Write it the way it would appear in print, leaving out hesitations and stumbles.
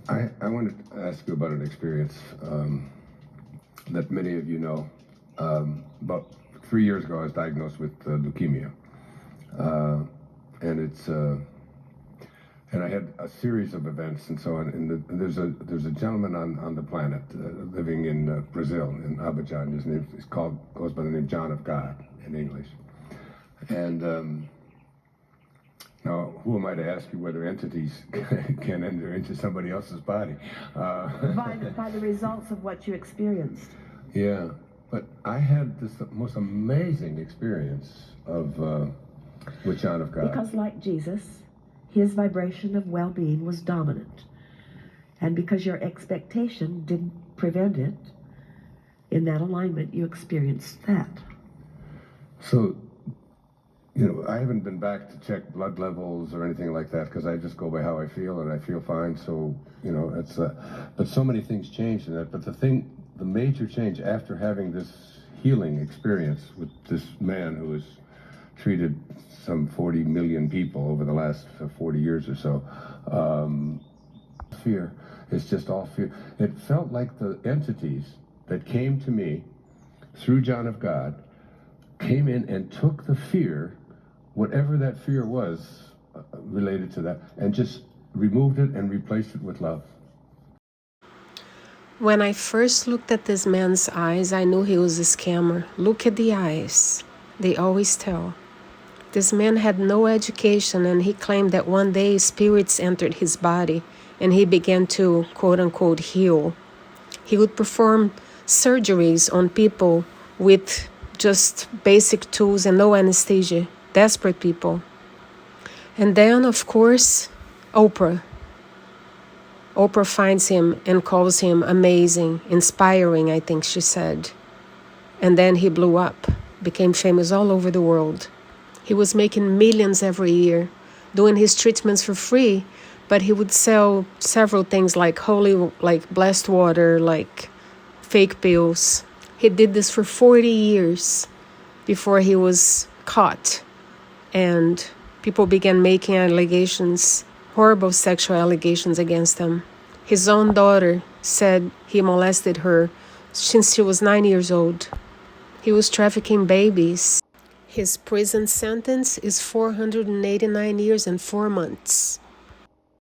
I wanted to ask you about an experience that many of you know. About 3 years ago, I was diagnosed with leukemia, and and I had a series of events and so on. And there's a gentleman on the planet living in Brazil, in Abidjan. His name goes by the name John of God in English. And now, who am I to ask you whether entities can enter into somebody else's body? By the results of what you experienced. Yeah, but I had this most amazing experience with John of God. Because like Jesus, his vibration of well-being was dominant. And because your expectation didn't prevent it, in that alignment, you experienced that. So, I haven't been back to check blood levels or anything like that because I just go by how I feel, and I feel fine. So, it's but so many things changed in that. But the major change after having this healing experience with this man who has treated some 40 million people over the last 40 years or so, fear. It's just all fear. It felt like the entities that came to me through John of God came in and took the fear, whatever that fear was related to that, and just removed it and replaced it with love. When I first looked at this man's eyes, I knew he was a scammer. Look at the eyes. They always tell. This man had no education, and he claimed that one day spirits entered his body and he began to, quote-unquote, heal. He would perform surgeries on people with just basic tools and no anesthesia. Desperate people. And then, of course, Oprah. Oprah finds him and calls him amazing, inspiring, I think she said. And then he blew up, became famous all over the world. He was making millions every year, doing his treatments for free, but he would sell several things like blessed water, like fake pills. He did this for 40 years before he was caught. And people began making allegations, horrible sexual allegations against him. His own daughter said he molested her since she was 9 years old. He was trafficking babies. His prison sentence is 489 years and 4 months.